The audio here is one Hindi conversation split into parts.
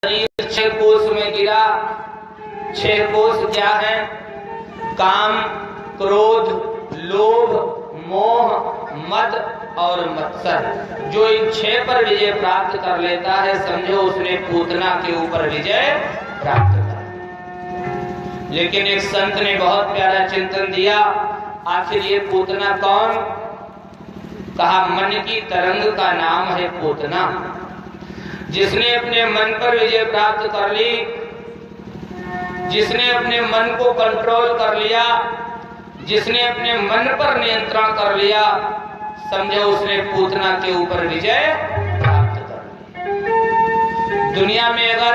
शरीर 6 कोष में गिरा। 6 कोष क्या है? काम, क्रोध, लोभ, मोह, मद और मत्सर। जो इन 6 पर विजय प्राप्त कर लेता है, समझो उसने पूतना के ऊपर विजय प्राप्त कर। लेकिन एक संत ने बहुत प्यारा चिंतन दिया, आखिर ये पूतना कौन? कहा मन की तरंग का नाम है पूतना। जिसने अपने मन पर विजय प्राप्त कर ली, जिसने अपने मन को कंट्रोल कर लिया, जिसने अपने मन पर नियंत्रण कर लिया, समझो उसने पूतना के ऊपर विजय प्राप्त कर लिया। दुनिया में अगर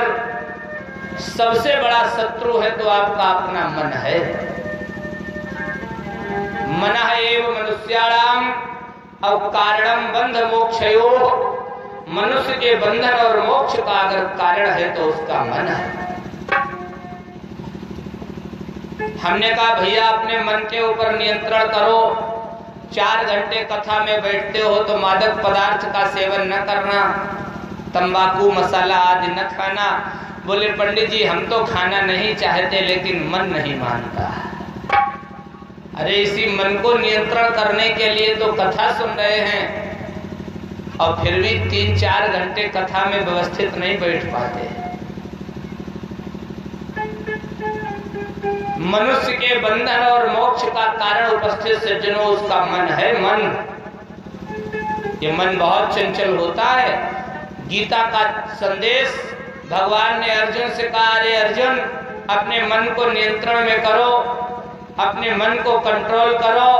सबसे बड़ा शत्रु है तो आपका अपना मन है। मनः एव मनुष्याणाम अकारणम बंध मोक्षयोः। मनुष्य के बंधन और मोक्ष का अगर कारण है तो उसका मन है। हमने कहा भैया अपने मन के ऊपर नियंत्रण करो। 4 घंटे कथा में बैठते हो तो मादक पदार्थ का सेवन न करना, तंबाकू मसाला आदि न खाना। बोले पंडित जी हम तो खाना नहीं चाहते लेकिन मन नहीं मानता। अरे इसी मन को नियंत्रण करने के लिए तो कथा सुन रहे हैं और फिर भी 3-4 घंटे कथा में व्यवस्थित नहीं बैठ पाते। मनुष्य के बंधन और मोक्ष का कारण उपस्थित सज्जनों उसका मन है। मन, ये मन बहुत चंचल होता है। गीता का संदेश भगवान ने अर्जुन से कहा, अरे अर्जुन अपने मन को नियंत्रण में करो, अपने मन को कंट्रोल करो।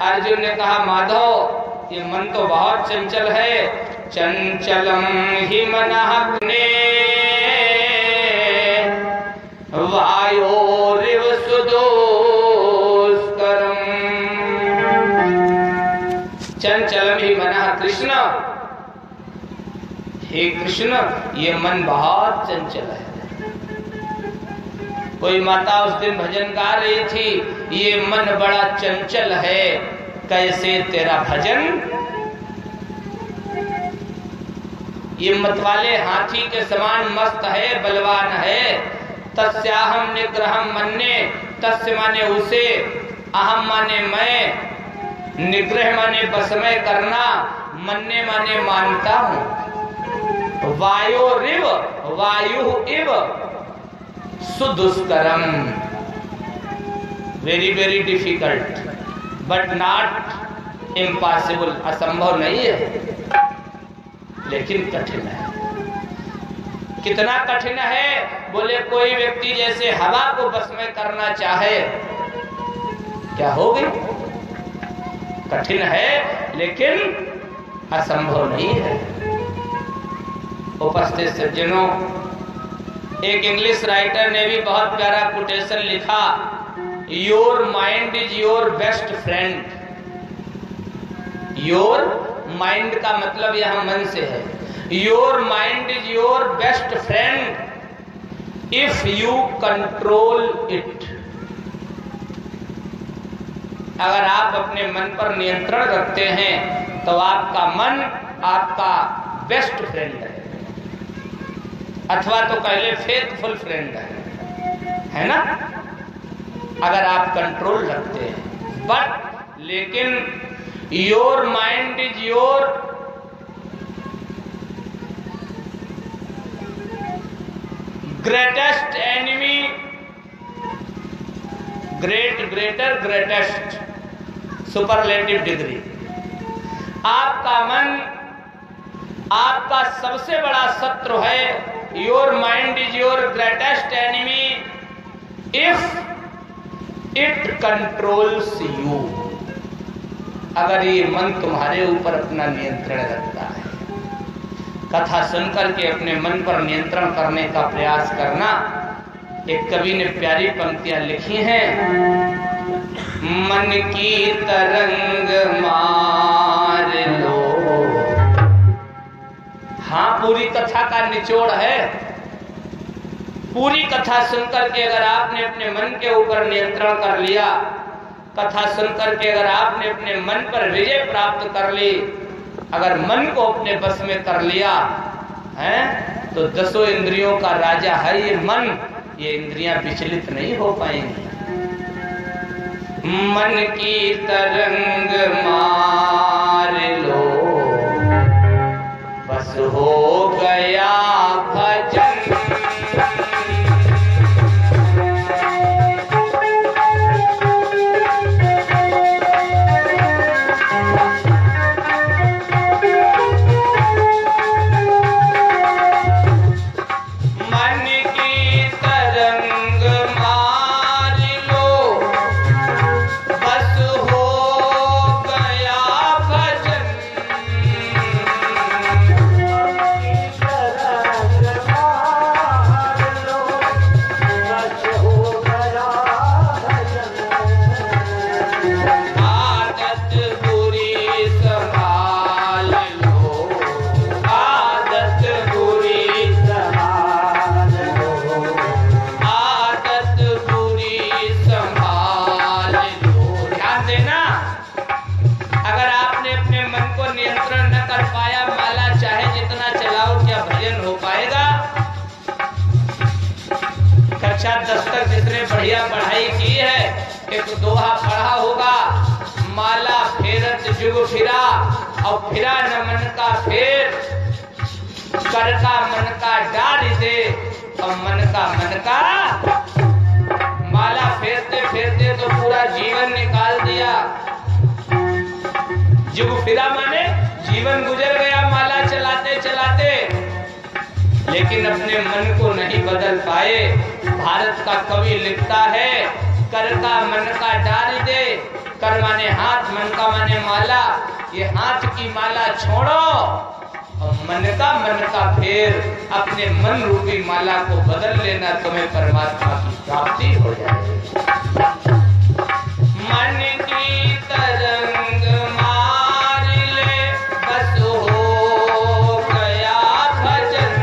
अर्जुन ने कहा माधव ये मन तो बहुत चंचल है। चंचलम ही मनः पुने वायोरिव सुदुष्करम। चंचलम ही मनः कृष्ण, हे कृष्ण ये मन बहुत चंचल है। कोई माता उस दिन भजन गा रही थी, ये मन बड़ा चंचल है, कैसे तेरा भजन। ये मतवाले हाथी के समान मस्त है, बलवान है। तस्याहम निग्रहम मन्ये, तस्य माने उसे, अहम माने मैं, निग्रह माने बसमय करना, मन्ये माने मानता हूं। वायोरिव, वायु इव सुदुष्करम, very very difficult but not impossible. असंभव नहीं है लेकिन कठिन है। कितना कठिन है? बोले कोई व्यक्ति जैसे हवा को बस में करना चाहे, क्या होगी? कठिन है लेकिन असंभव नहीं है। उपस्थित सज्जनों, एक इंग्लिश राइटर ने भी बहुत प्यारा कोटेशन लिखा, your mind is your best friend. Your mind का मतलब यहां मन से है। Your mind is your best friend if you control it. अगर आप अपने मन पर नियंत्रण रखते हैं तो आपका मन आपका बेस्ट फ्रेंड है, अथवा तो पहले फेथफुल फ्रेंड है ना, अगर आप कंट्रोल रखते हैं। बट लेकिन your mind is your greatest enemy, greater greatest superlative degree. आपका मन आपका सबसे बड़ा शत्रु है। Your mind is your greatest enemy if it controls you. अगर ये मन तुम्हारे ऊपर अपना नियंत्रण रखता है। कथा सुनकर के अपने मन पर नियंत्रण करने का प्रयास करना। एक कवि ने प्यारी पंक्तियां लिखी हैं, मन की तरंग मार लो। हाँ, पूरी कथा का निचोड़ है। पूरी कथा सुनकर के अगर आपने अपने मन के ऊपर नियंत्रण कर लिया, कथा सुनकर के अगर आपने अपने मन पर विजय प्राप्त कर ली, अगर मन को अपने बस में कर लिया है, तो 10 इंद्रियों का राजा है ये मन, ये इंद्रियां विचलित नहीं हो पाएंगी। मन की तरंग मार लो, बस हो गया भजन। जिसने बढ़िया पढ़ाई की है, एक दोहा पढ़ा होगा, माला फेरत जुग फिरा, और फिरा न मन का फेर, कर का मन का डार दे, और मन का माला फेरते फेरते तो पूरा जीवन निकाल दिया। जुग फिरा माने जीवन गुजर गया माला चलाते चलाते, लेकिन अपने मन को नहीं बदल पाए। भारत का कवि लिखता है, कर का मन का डाल दे, कर माने हाथ, मन का माने माला, ये हाथ की माला छोड़ो और मन का फेर, अपने मन रूपी माला को बदल लेना, तुम्हें परमात्मा की प्राप्ति हो जाए। मन की तरंग मार ले, बस हो गया भजन।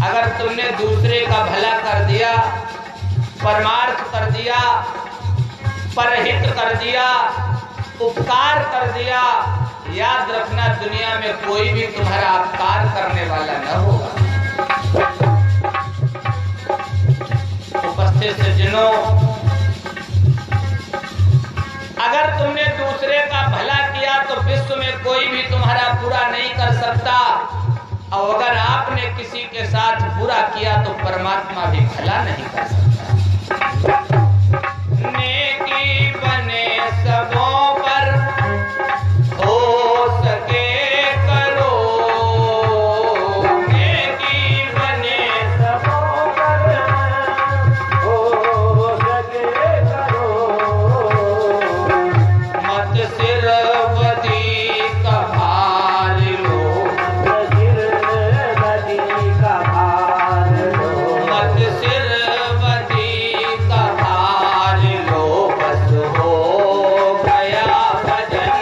अगर तुमने दूसरे का भला कर दिया, परमार्थ कर दिया, परहित कर दिया, उपकार कर दिया, याद रखना दुनिया में कोई भी तुम्हारा अपकार करने वाला न होगा। उपस्थित सज्जनों, अगर तुमने दूसरे का भला किया तो विश्व में कोई भी तुम्हारा बुरा नहीं कर सकता, और अगर आपने किसी के साथ बुरा किया तो परमात्मा भी भला नहीं कर सकता। नेकी बने सबों पर, हो सके करो, नेकी बने सबों पर, हो सके करो, मत सिरवती का भार लो, सिरवती का भार लो, मत सिरवती का भार लो, बस हो गया भजन।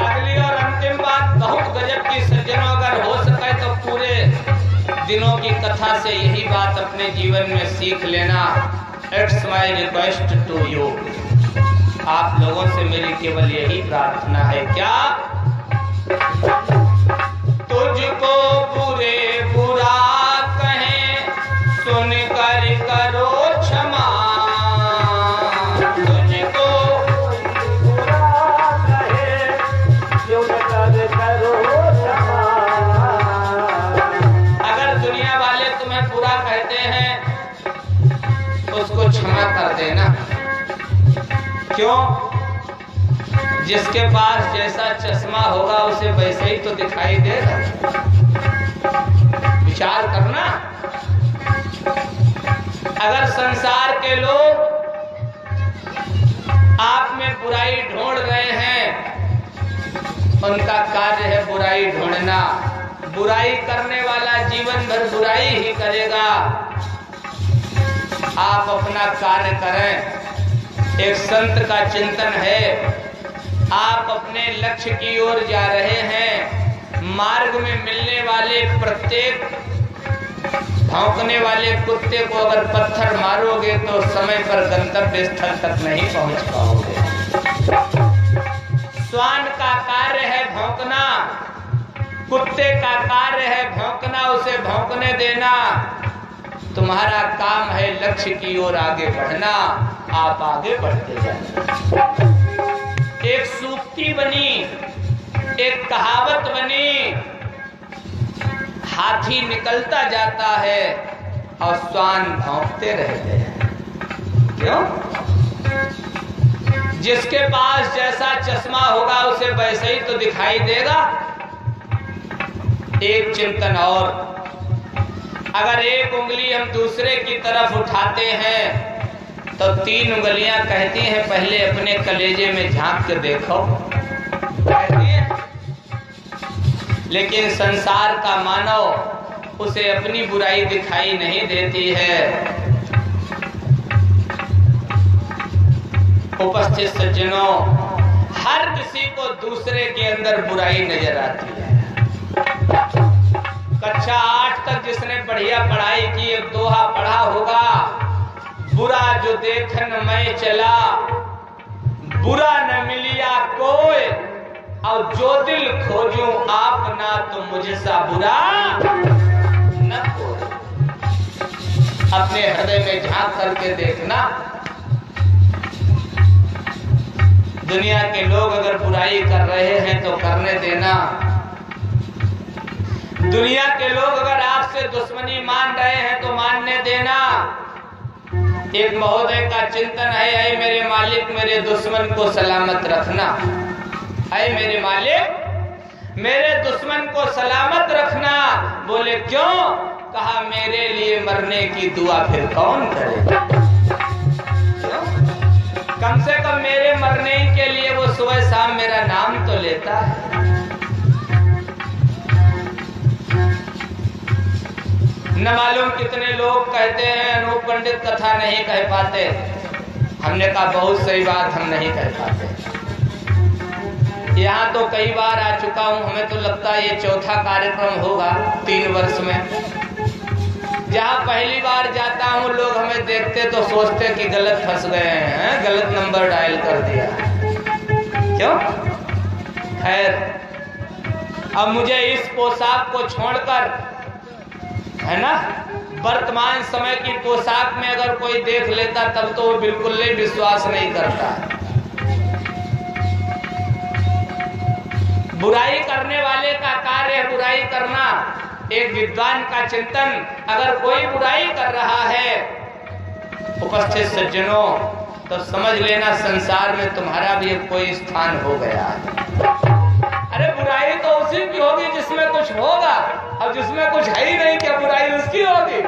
अगली और अंतिम बात बहुत गजब की सज्जनों, अगर हो सके तो पूरे दिनों की कथा से यही बात अपने जीवन में सीख लेना। It's my request to you, आप लोगों से मेरी केवल यही प्रार्थना है, क्या तुझको बुरे बुरा कहें सुनकर करो क्षमा, तुझको बुरा कहे सुनकर करो क्षमा। अगर दुनिया वाले तुम्हें बुरा कहते हैं उसको क्षमा कर देना। क्यों? जिसके पास जैसा चश्मा होगा उसे वैसे ही तो दिखाई देगा। विचार करना, अगर संसार के लोग आप में बुराई ढूंढ रहे हैं, उनका कार्य है बुराई ढूंढना। बुराई करने वाला जीवन भर बुराई ही करेगा। आप अपना कार्य करें। एक संत का चिंतन है, आप अपने लक्ष्य की ओर जा रहे हैं, मार्ग में मिलने वाले प्रत्येक भौंकने वाले कुत्ते को अगर पत्थर मारोगे तो समय पर गंतव्य स्थल तक नहीं पहुंच पाओगे। श्वान का कार्य है भौंकना, कुत्ते का कार्य है भौंकना, उसे भौंकने देना। तुम्हारा काम है लक्ष्य की ओर आगे बढ़ना, आप आगे बढ़ते जाए। एक सूक्ति बनी, एक कहावत बनी, हाथी निकलता जाता है और श्वान भौंकते रहते हैं। क्यों? जिसके पास जैसा चश्मा होगा उसे वैसे ही तो दिखाई देगा। एक चिंतन और, अगर एक उंगली हम दूसरे की तरफ उठाते हैं तो 3 उंगलियां कहती हैं पहले अपने कलेजे में झांक के देखो, कहती है। लेकिन संसार का मानव, उसे अपनी बुराई दिखाई नहीं देती है। उपस्थित सज्जनों, हर किसी को दूसरे के अंदर बुराई नजर आती है। कक्षा 8 तक जिसने बढ़िया पढ़ाई की, एक दोहा पढ़ा होगा, बुरा जो देखन मैं चला, बुरा न मिलिया कोई, और जो दिल खोजूं आप ना तो मुझसा बुरा न कोई। अपने हृदय में झांक करके देखना। दुनिया के लोग अगर बुराई कर रहे हैं तो करने देना। दुनिया के लोग अगर आपसे दुश्मनी मान रहे हैं तो मानने देना। एक महोदय का चिंतन है, ऐ मेरे मालिक मेरे दुश्मन को सलामत रखना। ऐ मेरे मालिक मेरे दुश्मन को सलामत रखना। बोले क्यों? कहा मेरे लिए मरने की दुआ फिर कौन करेगा? कम से कम मेरे मरने के लिए वो सुबह शाम मेरा नाम तो लेता है। न मालूम कितने लोग कहते हैं अनूप पंडित कथा नहीं कह पाते। हमने कहा बहुत सही बात, हम नहीं कह पाते। यहाँ तो कई बार आ चुका हूँ, हमें तो लगता है ये चौथा कार्यक्रम होगा 3 वर्ष में। जहाँ पहली बार जाता हूँ लोग हमें देखते तो सोचते कि गलत फंस गए हैं, गलत नंबर डायल कर दिया। क्यों? खैर, अब मुझे इस पोशाक को छोड़कर, है ना, वर्तमान समय की पोशाक में अगर कोई देख लेता तब तो वो बिल्कुल नहीं विश्वास नहीं करता। बुराई करने वाले का कार्य है बुराई करना। एक विद्वान का चिंतन, अगर कोई बुराई कर रहा है उपस्थित सज्जनों, तो समझ लेना संसार में तुम्हारा भी कोई स्थान हो गया है। अरे बुराई तो उसी की होगी जिसमें कुछ होगा, अब जिसमें कुछ है ही नहीं, क्या बुराई उसकी होगी?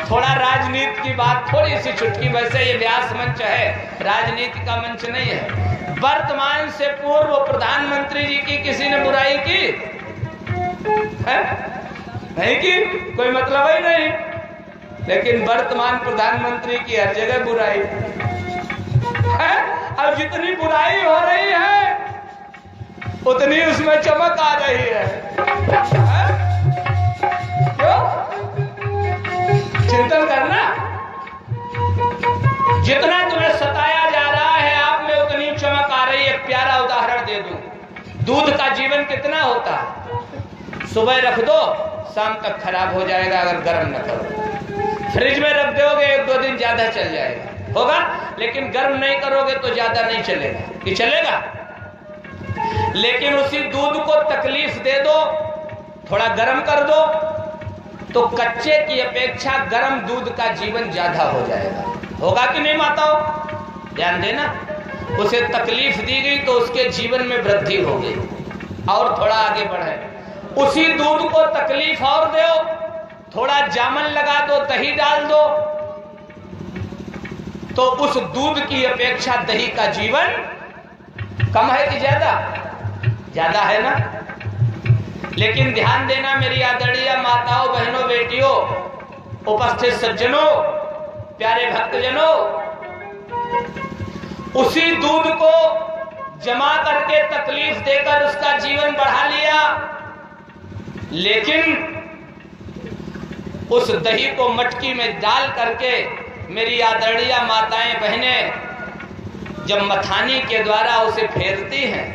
थोड़ा राजनीति की बात, थोड़ी सी चुटकी, वैसे ये व्यास मंच है, राजनीति का मंच नहीं है। वर्तमान से पूर्व प्रधानमंत्री जी की किसी ने बुराई की है? नहीं की, कोई मतलब ही नहीं। लेकिन वर्तमान प्रधानमंत्री की हर जगह बुराई है। अब जितनी बुराई हो रही है उतनी उसमें चमक आ रही है। क्यों? चिंतन करना, जितना तुम्हें सताया जा रहा है आप में उतनी चमक आ रही है। प्यारा उदाहरण दे दूं, दूध का जीवन कितना होता है? सुबह रख दो, शाम तक खराब हो जाएगा अगर गर्म न करो। फ्रिज में रख दोगे 1-2 दिन ज्यादा चल जाएगा, होगा, लेकिन गर्म नहीं करोगे तो ज्यादा नहीं चलेगा। कि चलेगा? लेकिन उसी दूध को तकलीफ दे दो, थोड़ा गर्म कर दो, तो कच्चे की अपेक्षा गर्म दूध का जीवन ज्यादा हो जाएगा। होगा कि नहीं माताओं? ध्यान देना, उसे तकलीफ दी गई तो उसके जीवन में वृद्धि हो गई और थोड़ा आगे बढ़े। उसी दूध को तकलीफ और दो, थोड़ा जामन लगा दो, दही डाल दो, तो उस दूध की अपेक्षा दही का जीवन कम है कि ज्यादा? ज्यादा है ना। लेकिन ध्यान देना मेरी आदरणीय माताओं, बहनों, बेटियों, उपस्थित सज्जनों, प्यारे भक्तजनों, उसी दूध को जमा करके तकलीफ देकर उसका जीवन बढ़ा लिया, लेकिन उस दही को मटकी में डाल करके मेरी आदरणीय माताएं बहनें जब मथानी के द्वारा उसे फेरती हैं,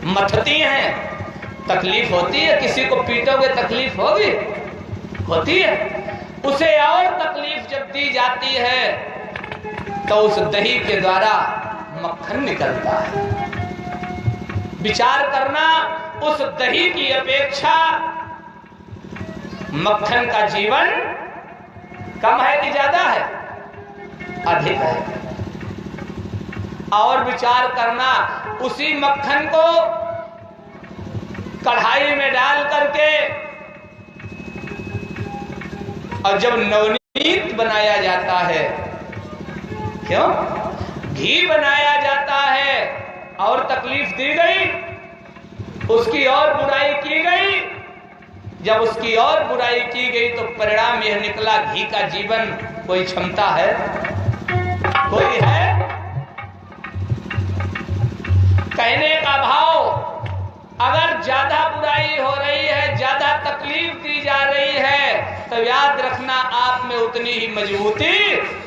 मथती हैं, तकलीफ होती है। किसी को पीटोगे तकलीफ होगी? होती है। उसे और तकलीफ जब दी जाती है तो उस दही के द्वारा मक्खन निकलता है। विचार करना, उस दही की अपेक्षा मक्खन का जीवन कम है कि ज्यादा है? अधिक है। और विचार करना, उसी मक्खन को कढ़ाई में डाल करके और जब नवनीत बनाया जाता है, क्यों घी बनाया जाता है, और तकलीफ दी गई, उसकी और बुराई की गई। जब उसकी और बुराई की गई तो परिणाम यह निकला, घी का जीवन कोई क्षमता है? कोई है? कहने का भाव, अगर ज्यादा बुराई हो रही है, ज्यादा तकलीफ दी जा रही है, तो याद रखना आप में उतनी ही मजबूती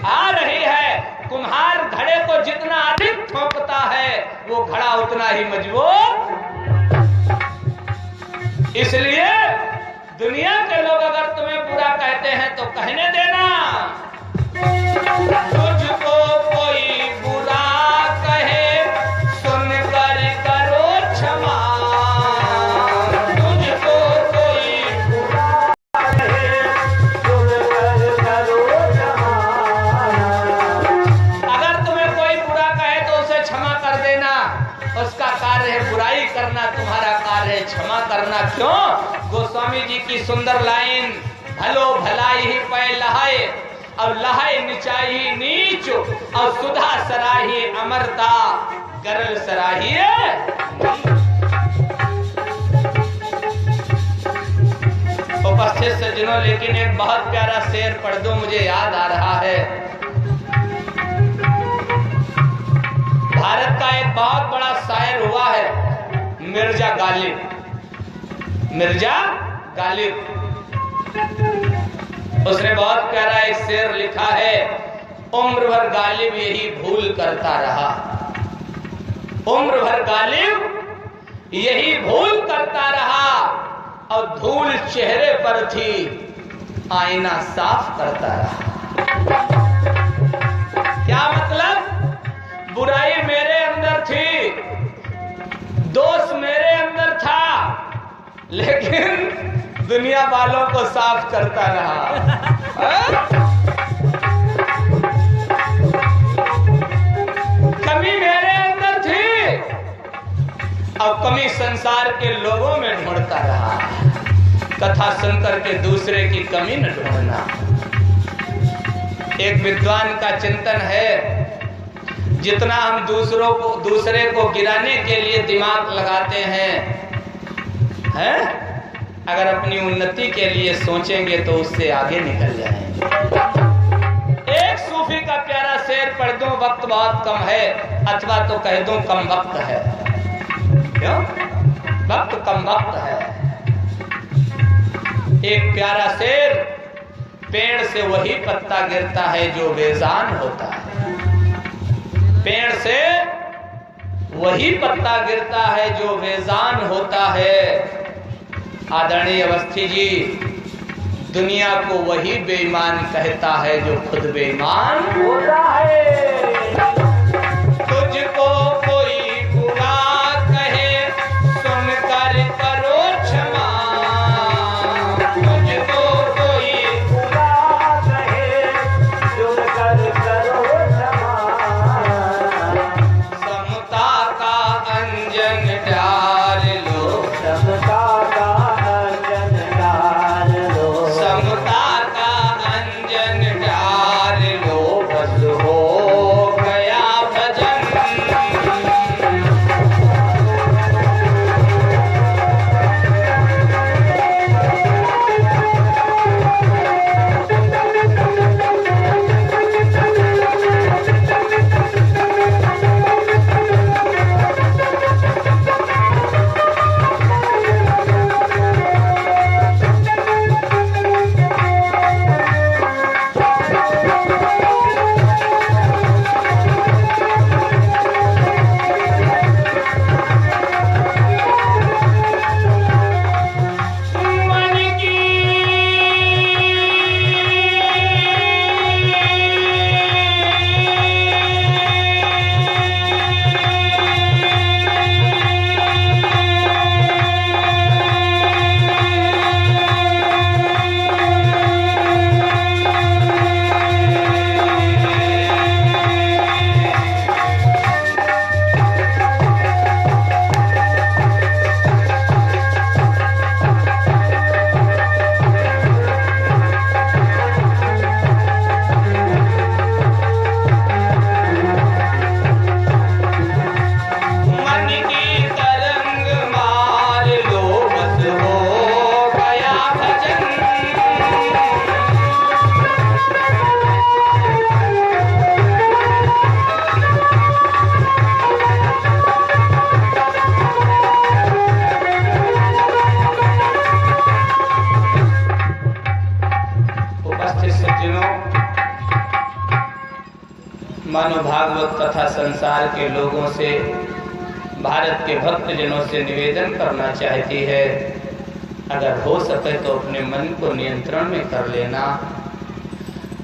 आ रही है। कुम्हार घड़े को जितना अधिक ठोकता है वो घड़ा उतना ही मजबूत। इसलिए दुनिया के लोग अगर तुम्हें बुरा कहते हैं तो कहने देना। तुझको कोई बुरा कहे सुनकर करो क्षमा, तुझको कोई बुरा कहे सुनकर करो क्षमा। अगर तुम्हें कोई बुरा कहे तो उसे क्षमा कर देना। उसका कार्य है बुराई करना, तुम्हारा कार्य है क्षमा करना। क्यों? गोस्वामी जी की सुंदर लाइन, भलो भलाई ही पै लहाए और लहाए निचाई नीच, और सुधा सराही अमरता गरल सराही। उपस्थित सज्जनों, लेकिन एक बहुत प्यारा शेर पढ़ दो, मुझे याद आ रहा है। भारत का एक बहुत बड़ा शायर हुआ है मिर्जा गालिब। मिर्जा गालिब, उसने बहुत प्यारा एक शेर लिखा है, उम्र भर गालिब यही भूल करता रहा। उम्र भर गालिब यही भूल करता रहा, और धूल चेहरे पर थी, आईना साफ करता रहा। क्या मतलब? बुराई मेरे अंदर थी, दोष मेरे अंदर था, लेकिन दुनिया वालों को साफ करता रहा। कमी मेरे अंदर थी, और कमी संसार के लोगों में ढूंढता रहा। कथा सुनकर के दूसरे की कमी न ढूंढना। एक विद्वान का चिंतन है, जितना हम दूसरे को गिराने के लिए दिमाग लगाते हैं, अगर अपनी उन्नति के लिए सोचेंगे तो उससे आगे निकल जाएंगे। एक सूफी का प्यारा शेर पढ़ दूं, वक्त बहुत कम है, अथवा तो कह दूं कम वक्त है। क्यों? वक्त कम वक्त है। एक प्यारा शेर, पेड़ से वही पत्ता गिरता है जो बेजान होता है। पेड़ से वही पत्ता गिरता है जो बेजान होता है। आदरणीय अवस्थी जी, दुनिया को वही बेईमान कहता है जो खुद बेईमान होता है। तुझको कोई बुरा कहे, सुनकर करो क्षमा। तुझको कोई बुरा कहे, सुनकर करो क्षमा। समता का अंजन डाल लो, समता का अंजन डाल लो, समता का अंजन डाल लो, बस हो गया भजन। मानो भागवत कथा संसार के लोगों से, भारत के भक्तजनों से निवेदन करना चाहती है, अगर हो सके तो अपने मन को नियंत्रण में कर लेना।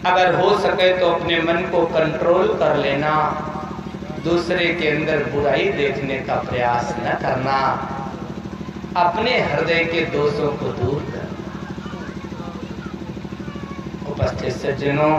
अगर हो सके तो अपने मन को कंट्रोल कर लेना। दूसरे के अंदर बुराई देखने का प्रयास न करना। अपने हृदय के दोषों को दूर करना। उपस्थित सज्जनों,